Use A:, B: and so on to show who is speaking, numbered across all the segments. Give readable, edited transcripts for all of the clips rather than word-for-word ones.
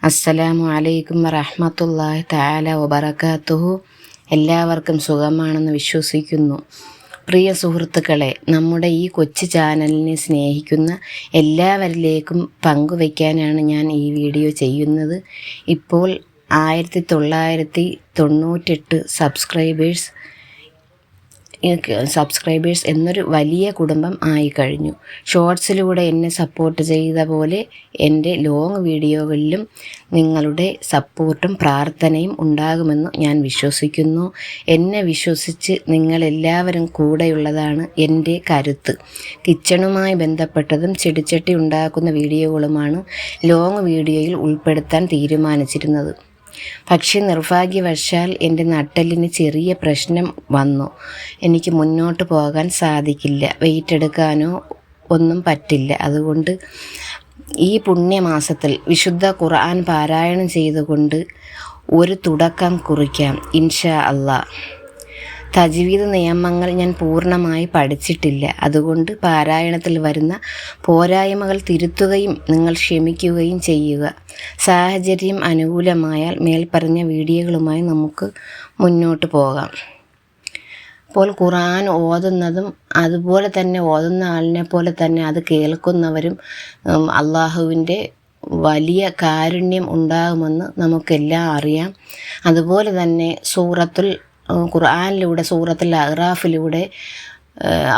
A: അസ്സലാമു അലൈക്കും വറഹ്മത്തുള്ളാഹി തആല വബറകാതുഹു. എല്ലാവർക്കും സുഖമാണെന്ന് വിശ്വസിക്കുന്നു. പ്രിയ സുഹൃത്തുക്കളെ, നമ്മുടെ ഈ കൊച്ചു ചാനലിനെ സ്നേഹിക്കുന്ന എല്ലാവരിലേക്കും പങ്കുവയ്ക്കാനാണ് ഞാൻ ഈ വീഡിയോ ചെയ്യുന്നത്. ഇപ്പോൾ 1998 സബ്സ്ക്രൈബേഴ്സ് എന്നൊരു വലിയ കുടുംബം ആയിക്കഴിഞ്ഞു. ഷോർട്സിലൂടെ എന്നെ സപ്പോർട്ട് ചെയ്ത പോലെ എൻ്റെ ലോങ് വീഡിയോകളിലും നിങ്ങളുടെ സപ്പോർട്ടും പ്രാർത്ഥനയും ഉണ്ടാകുമെന്ന് ഞാൻ വിശ്വസിക്കുന്നു. എന്നെ വിശ്വസിച്ച് നിങ്ങളെല്ലാവരും കൂടെയുള്ളതാണ് എൻ്റെ കരുത്ത്. കിച്ചണുമായി ബന്ധപ്പെട്ടതും ചെടിച്ചട്ടി ഉണ്ടാക്കുന്ന വീഡിയോകളുമാണ് ലോങ് വീഡിയോയിൽ ഉൾപ്പെടുത്താൻ തീരുമാനിച്ചിരുന്നത്. പക്ഷേ നിർഭാഗ്യവശാൽ എൻ്റെ നട്ടെല്ലിന് ചെറിയ പ്രശ്നം വന്നു. എനിക്ക് മുന്നോട്ട് പോകാൻ സാധിക്കില്ല, വെയിറ്റ് എടുക്കാനോ ഒന്നും പറ്റില്ല. അതുകൊണ്ട് ഈ പുണ്യമാസത്തിൽ വിശുദ്ധ ഖുർആൻ പാരായണം ചെയ്തുകൊണ്ട് ഒരു തുടക്കം കുറിക്കാം ഇൻഷാ അല്ലാഹ്. തജ്വീദ് നിയമങ്ങൾ ഞാൻ പൂർണ്ണമായി പഠിച്ചിട്ടില്ല. അതുകൊണ്ട് പാരായണത്തിൽ വരുന്ന പോരായ്മകൾ തിരുത്തുകയും നിങ്ങൾ ക്ഷമിക്കുകയും ചെയ്യുക. സാഹചര്യം അനുകൂലമായാൽ മേൽപ്പറഞ്ഞ വീഡിയോകളുമായി നമുക്ക് മുന്നോട്ട് പോകാം. അപ്പോൾ ഖുർആൻ ഓതുന്നതും അതുപോലെ തന്നെ ഓതുന്ന ആളിനെ പോലെ തന്നെ അത് കേൾക്കുന്നവരും അള്ളാഹുവിൻ്റെ വലിയ കാരുണ്യം ഉണ്ടാകുമെന്ന് നമുക്കെല്ലാം അറിയാം. അതുപോലെ തന്നെ ഖുർആനിലൂടെ സൂറത്തുൽ അഅ്റാഫിലൂടെ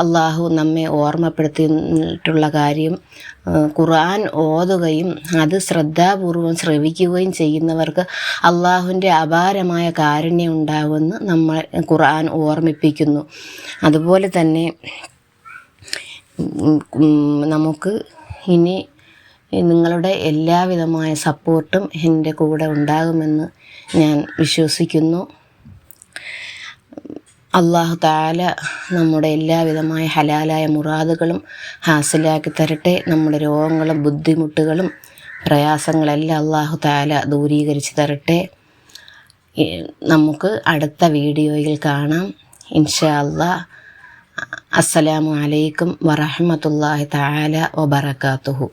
A: അള്ളാഹു നമ്മെ ഓർമ്മപ്പെടുത്തിയിട്ടുള്ള കാര്യം, ഖുർആൻ ഓതുകയും അത് ശ്രദ്ധാപൂർവം ശ്രവിക്കുകയും ചെയ്യുന്നവർക്ക് അള്ളാഹുവിൻ്റെ അപാരമായ കാരുണ്യം ഉണ്ടാകുമെന്ന് നമ്മൾ ഖുർആൻ ഓർമ്മിപ്പിക്കുന്നു. അതുപോലെ തന്നെ നമുക്ക് ഇനി നിങ്ങളുടെ എല്ലാവിധമായ സപ്പോർട്ടും എൻ്റെ കൂടെ ഉണ്ടാകുമെന്ന് ഞാൻ വിശ്വസിക്കുന്നു. അല്ലാഹു തആല നമ്മുടെ എല്ലാവിധമായ ഹലാലായ മുറാദുകളും ഹാസിലാക്കി തരട്ടെ. നമ്മുടെ രോഗങ്ങളും ബുദ്ധിമുട്ടുകളും പ്രയാസങ്ങളെല്ലാം അല്ലാഹു തആല ദൂരീകരിച്ച് തരട്ടെ. നമുക്ക് അടുത്ത വീഡിയോയിൽ കാണാം ഇൻഷാ അല്ലാഹ്. അസ്സലാമു അലൈക്കും വറഹ്മത്തുള്ളാഹി തആല വബറകാതുഹു.